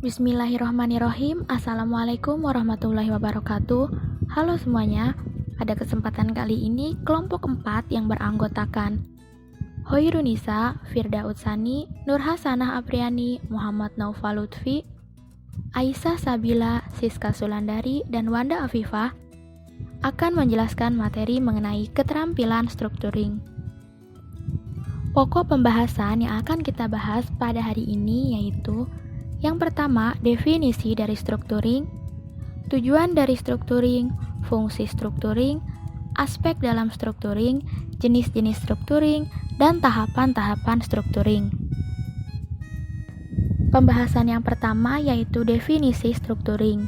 Bismillahirrahmanirrahim. Assalamualaikum warahmatullahi wabarakatuh. Halo semuanya. Pada kesempatan kali ini, kelompok 4 yang beranggotakan Hoirunisa, Firda Utsani, Nur Hasanah Apriani, Muhammad Naufal Lutfi, Aisyah Sabila, Siska Sulandari, dan Wanda Afifah akan menjelaskan materi mengenai keterampilan strukturing. Pokok pembahasan yang akan kita bahas pada hari ini yaitu yang pertama, definisi dari strukturing, tujuan dari strukturing, fungsi strukturing, aspek dalam strukturing, jenis-jenis strukturing, dan tahapan-tahapan strukturing. Pembahasan yang pertama yaitu definisi strukturing.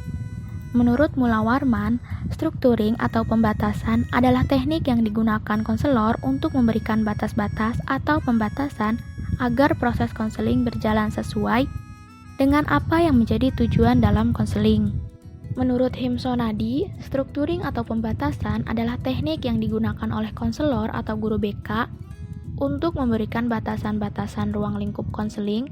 Menurut Mula Warman, strukturing atau pembatasan adalah teknik yang digunakan konselor untuk memberikan batas-batas atau pembatasan agar proses konseling berjalan sesuai dengan apa yang menjadi tujuan dalam konseling. Menurut Himsonadi, strukturing atau pembatasan adalah teknik yang digunakan oleh konselor atau guru BK untuk memberikan batasan-batasan ruang lingkup konseling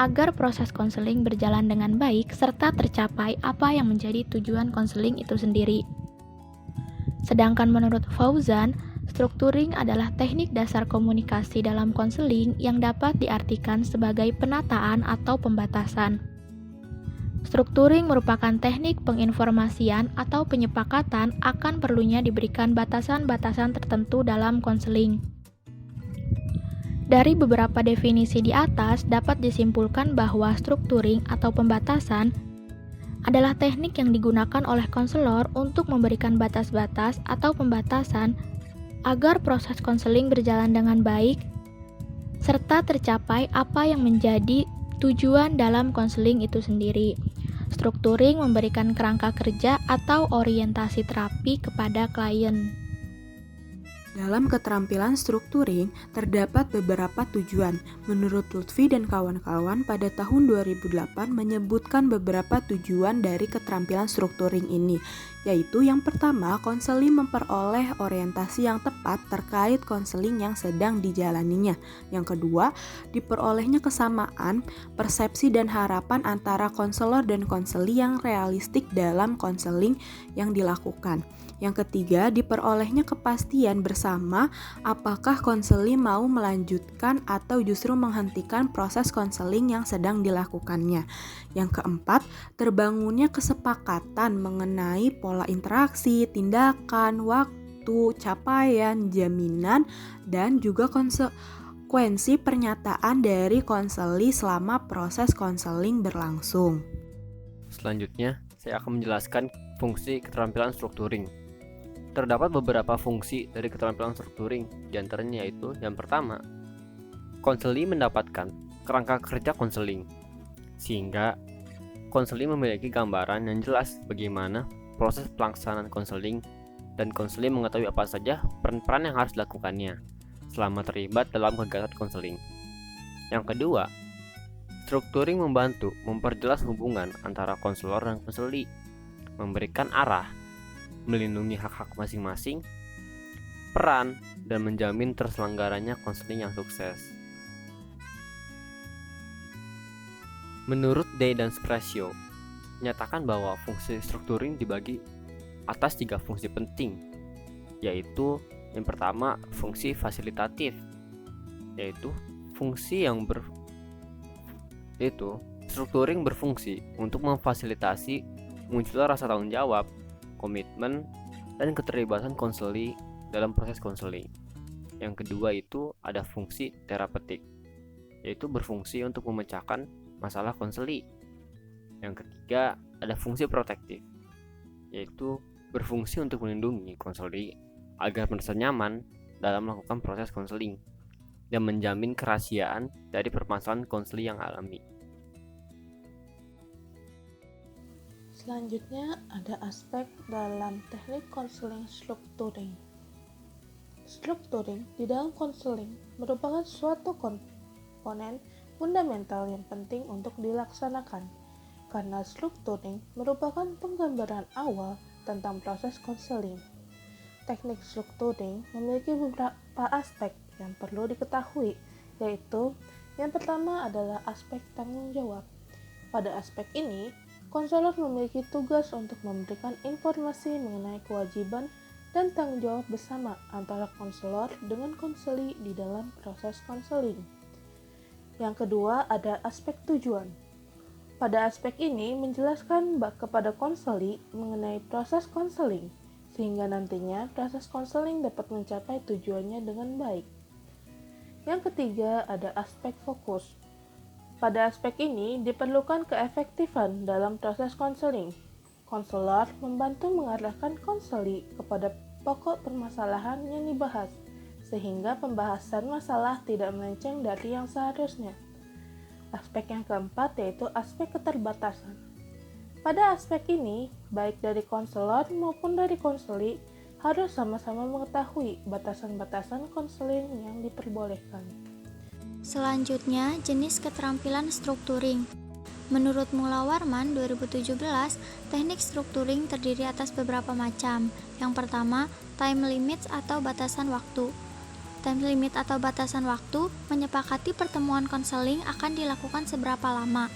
agar proses konseling berjalan dengan baik serta tercapai apa yang menjadi tujuan konseling itu sendiri. Sedangkan menurut Fauzan, strukturing adalah teknik dasar komunikasi dalam konseling yang dapat diartikan sebagai penataan atau pembatasan. Strukturing merupakan teknik penginformasian atau penyepakatan akan perlunya diberikan batasan-batasan tertentu dalam konseling. Dari beberapa definisi di atas dapat disimpulkan bahwa strukturing atau pembatasan adalah teknik yang digunakan oleh konselor untuk memberikan batas-batas atau pembatasan agar proses konseling berjalan dengan baik, serta tercapai apa yang menjadi tujuan dalam konseling itu sendiri. Strukturing memberikan kerangka kerja atau orientasi terapi kepada klien. Dalam keterampilan strukturing, terdapat beberapa tujuan. Menurut Lutfi dan kawan-kawan, pada tahun 2008 menyebutkan beberapa tujuan dari keterampilan strukturing ini, yaitu yang pertama, konseling memperoleh orientasi yang tepat terkait konseling yang sedang dijalaninya. Yang kedua, diperolehnya kesamaan, persepsi dan harapan antara konselor dan konseli yang realistik dalam konseling yang dilakukan. Yang ketiga, diperolehnya kepastian bersama apakah konseli mau melanjutkan atau justru menghentikan proses konseling yang sedang dilakukannya. Yang keempat, terbangunnya kesepakatan mengenai pola interaksi, tindakan, waktu, capaian, jaminan, dan juga konsekuensi pernyataan dari konseli selama proses konseling berlangsung. Selanjutnya, saya akan menjelaskan fungsi keterampilan strukturing. Terdapat beberapa fungsi dari keterampilan strukturing, diantaranya yaitu yang pertama, konseli mendapatkan kerangka kerja konseling, sehingga konseli memiliki gambaran yang jelas bagaimana proses pelaksanaan konseling dan konseli mengetahui apa saja peran-peran yang harus dilakukannya selama terlibat dalam kegiatan konseling. Yang kedua, strukturing membantu memperjelas hubungan antara konselor dan konseli, memberikan arah, melindungi hak-hak masing-masing, peran, dan menjamin terselenggaranya konseling yang sukses. Menurut Day dan Sprecio, menyatakan bahwa fungsi strukturing dibagi atas 3 fungsi penting, yaitu yang pertama, fungsi fasilitatif, yaitu strukturing berfungsi untuk memfasilitasi munculnya rasa tanggung jawab, komitmen, dan keterlibatan konseli dalam proses konseling. Yang kedua itu ada fungsi terapeutik, yaitu berfungsi untuk memecahkan masalah konseli. Yang ketiga ada fungsi protektif, yaitu berfungsi untuk melindungi konseli agar merasa nyaman dalam melakukan proses konseling dan menjamin kerahasiaan dari permasalahan konseli yang alami. Selanjutnya ada aspek dalam teknik konseling strukturing. Strukturing di dalam konseling merupakan suatu komponen fundamental yang penting untuk dilaksanakan, karena strukturing merupakan penggambaran awal tentang proses konseling. Teknik strukturing memiliki beberapa aspek yang perlu diketahui, yaitu yang pertama adalah aspek tanggung jawab. Pada aspek ini, konselor memiliki tugas untuk memberikan informasi mengenai kewajiban dan tanggung jawab bersama antara konselor dengan konseli di dalam proses konseling. Yang kedua, ada aspek tujuan. Pada aspek ini menjelaskan kepada konseli mengenai proses konseling, sehingga nantinya proses konseling dapat mencapai tujuannya dengan baik. Yang ketiga, ada aspek fokus. Pada aspek ini diperlukan keefektifan dalam proses konseling. Konselor membantu mengarahkan konseli kepada pokok permasalahan yang dibahas, sehingga pembahasan masalah tidak melenceng dari yang seharusnya. Aspek yang keempat yaitu aspek keterbatasan. Pada aspek ini, baik dari konselor maupun dari konseli harus sama-sama mengetahui batasan-batasan konseling yang diperbolehkan. Selanjutnya, jenis keterampilan strukturing. Menurut Mula Warman 2017, teknik strukturing terdiri atas beberapa macam. Yang pertama, time limits atau batasan waktu. Time limit atau batasan waktu menyepakati pertemuan konseling akan dilakukan seberapa lama.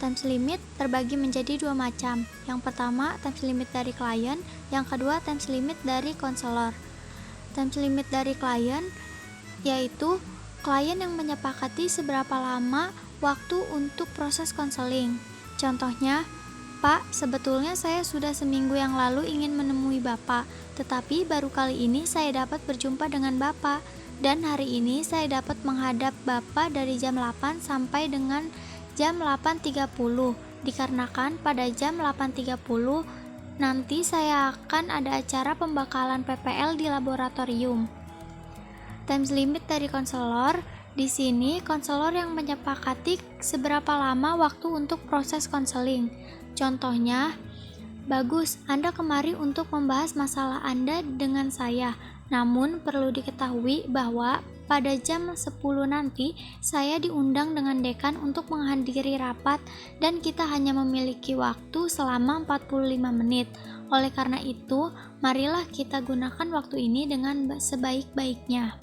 Time limit terbagi menjadi dua macam. Yang pertama, time limit dari klien. Yang kedua, time limit dari konselor. Time limit dari klien yaitu klien yang menyepakati seberapa lama waktu untuk proses konseling. Contohnya, Pak, sebetulnya saya sudah seminggu yang lalu ingin menemui Bapak, tetapi baru kali ini saya dapat berjumpa dengan Bapak, dan hari ini saya dapat menghadap Bapak dari jam 8 sampai dengan jam 8.30, dikarenakan pada jam 8.30 nanti saya akan ada acara pembakalan PPL di laboratorium. Time limit dari konselor, di sini konselor yang menyepakati seberapa lama waktu untuk proses konseling. Contohnya, bagus, Anda kemari untuk membahas masalah Anda dengan saya. Namun perlu diketahui bahwa pada jam 10 nanti saya diundang dengan dekan untuk menghadiri rapat dan kita hanya memiliki waktu selama 45 menit. Oleh karena itu, marilah kita gunakan waktu ini dengan sebaik-baiknya.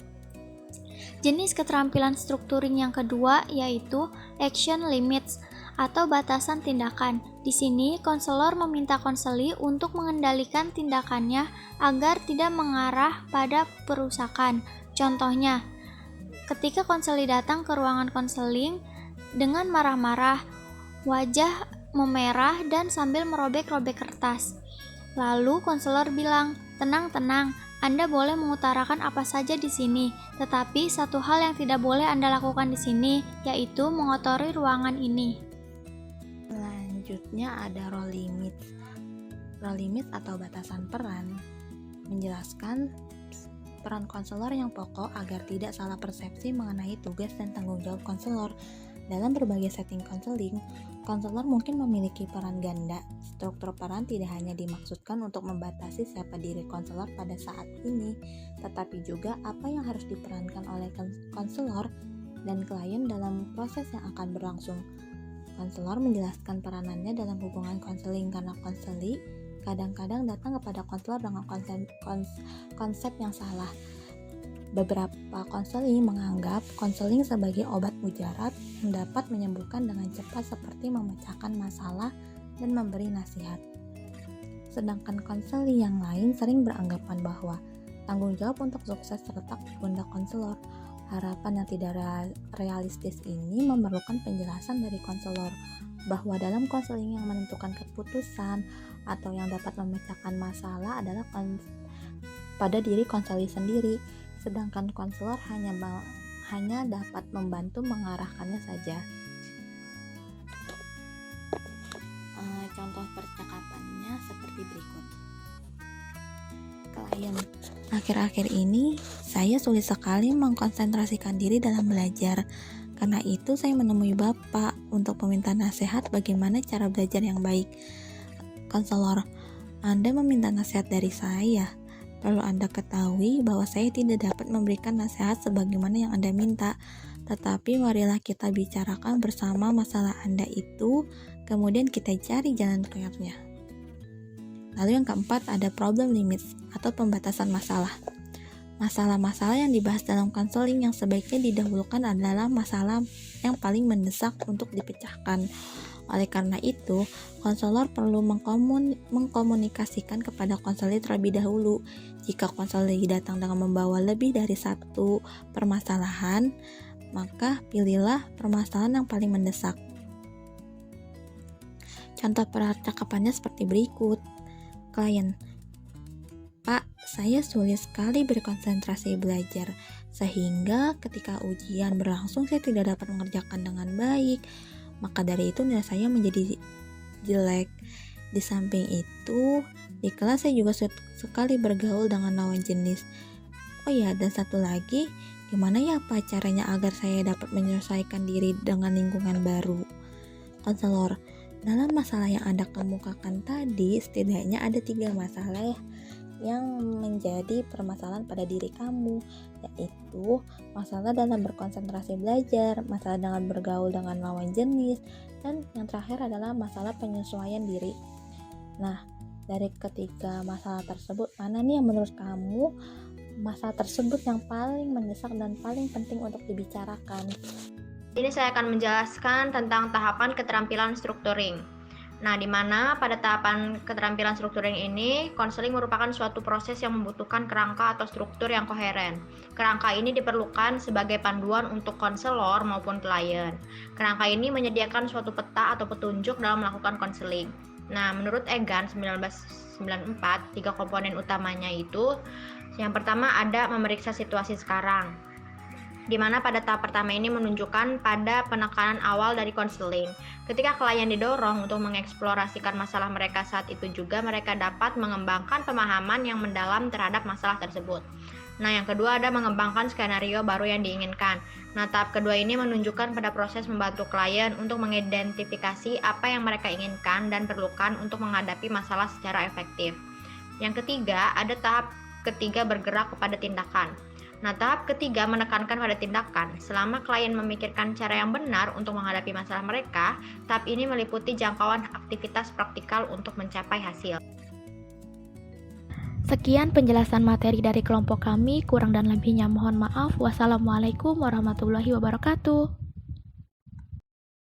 Jenis keterampilan strukturing yang kedua yaitu action limits atau batasan tindakan. Di sini konselor meminta konseli untuk mengendalikan tindakannya agar tidak mengarah pada perusakan. Contohnya, ketika konseli datang ke ruangan konseling dengan marah-marah, wajah memerah dan sambil merobek-robek kertas. Lalu konselor bilang, "Tenang-tenang, Anda boleh mengutarakan apa saja di sini, tetapi satu hal yang tidak boleh Anda lakukan di sini, yaitu mengotori ruangan ini." Selanjutnya ada role limit. Role limit atau batasan peran menjelaskan peran konselor yang pokok agar tidak salah persepsi mengenai tugas dan tanggung jawab konselor. Dalam berbagai setting konseling, konselor mungkin memiliki peran ganda. Struktur peran tidak hanya dimaksudkan untuk membatasi siapa diri konselor pada saat ini, tetapi juga apa yang harus diperankan oleh konselor dan klien dalam proses yang akan berlangsung. Konselor menjelaskan peranannya dalam hubungan konseling karena konseli kadang-kadang datang kepada konselor dengan konsep yang salah. Beberapa konseli menganggap konseling sebagai obat mujarab yang dapat menyembuhkan dengan cepat seperti memecahkan masalah dan memberi nasihat. Sedangkan konseli yang lain sering beranggapan bahwa tanggung jawab untuk sukses terletak di pundak konselor. Harapan yang tidak realistis ini memerlukan penjelasan dari konselor bahwa dalam konseling yang menentukan keputusan atau yang dapat memecahkan masalah adalah pada diri konseli sendiri, sedangkan konselor hanya dapat membantu mengarahkannya saja. Contoh percakapannya seperti berikut. Klien, akhir-akhir ini saya sulit sekali mengkonsentrasikan diri dalam belajar. Karena itu saya menemui Bapak untuk meminta nasihat bagaimana cara belajar yang baik. Konselor, Anda meminta nasihat dari saya. Perlu Anda ketahui bahwa saya tidak dapat memberikan nasihat sebagaimana yang Anda minta. Tetapi marilah kita bicarakan bersama masalah Anda itu, kemudian kita cari jalan keluarnya. Lalu yang keempat ada problem limits atau pembatasan masalah. Masalah-masalah yang dibahas dalam konseling yang sebaiknya didahulukan adalah masalah yang paling mendesak untuk dipecahkan. Oleh karena itu, konselor perlu mengkomunikasikan kepada konselor terlebih dahulu. Jika konselor datang dengan membawa lebih dari satu permasalahan, maka pilihlah permasalahan yang paling mendesak. Contoh percakapannya seperti berikut. Klien, Pak, saya sulit sekali berkonsentrasi belajar, sehingga ketika ujian berlangsung saya tidak dapat mengerjakan dengan baik. Maka dari itu nilai saya menjadi jelek. Di samping itu, di kelas saya juga sulit sekali bergaul dengan lawan jenis. Oh ya, dan satu lagi, gimana ya Pak caranya agar saya dapat menyelesaikan diri dengan lingkungan baru? Konselor, dalam masalah yang Anda kemukakan tadi, setidaknya ada 3 masalah yang menjadi permasalahan pada diri kamu, yaitu masalah dalam berkonsentrasi belajar, masalah dengan bergaul dengan lawan jenis, dan yang terakhir adalah masalah penyesuaian diri. Nah, dari ketiga masalah tersebut, mana nih yang menurut kamu masalah tersebut yang paling mendesak dan paling penting untuk dibicarakan? Ini saya akan menjelaskan tentang tahapan keterampilan strukturing. Nah, di mana pada tahapan keterampilan strukturing ini, konseling merupakan suatu proses yang membutuhkan kerangka atau struktur yang koheren. Kerangka ini diperlukan sebagai panduan untuk konselor maupun klien. Kerangka ini menyediakan suatu peta atau petunjuk dalam melakukan konseling. Nah, menurut Egan 1994, 3 komponen utamanya itu, yang pertama ada memeriksa situasi sekarang, di mana pada tahap pertama ini menunjukkan pada penekanan awal dari konseling. Ketika klien didorong untuk mengeksplorasikan masalah mereka saat itu juga, mereka dapat mengembangkan pemahaman yang mendalam terhadap masalah tersebut. Nah, yang kedua ada mengembangkan skenario baru yang diinginkan. Nah, tahap kedua ini menunjukkan pada proses membantu klien untuk mengidentifikasi apa yang mereka inginkan dan perlukan untuk menghadapi masalah secara efektif. Yang ketiga, ada tahap ketiga bergerak kepada tindakan. Nah, tahap ketiga menekankan pada tindakan. Selama klien memikirkan cara yang benar untuk menghadapi masalah mereka, tahap ini meliputi jangkauan aktivitas praktikal untuk mencapai hasil. Sekian penjelasan materi dari kelompok kami, kurang dan lebihnya mohon maaf. Wassalamualaikum warahmatullahi wabarakatuh.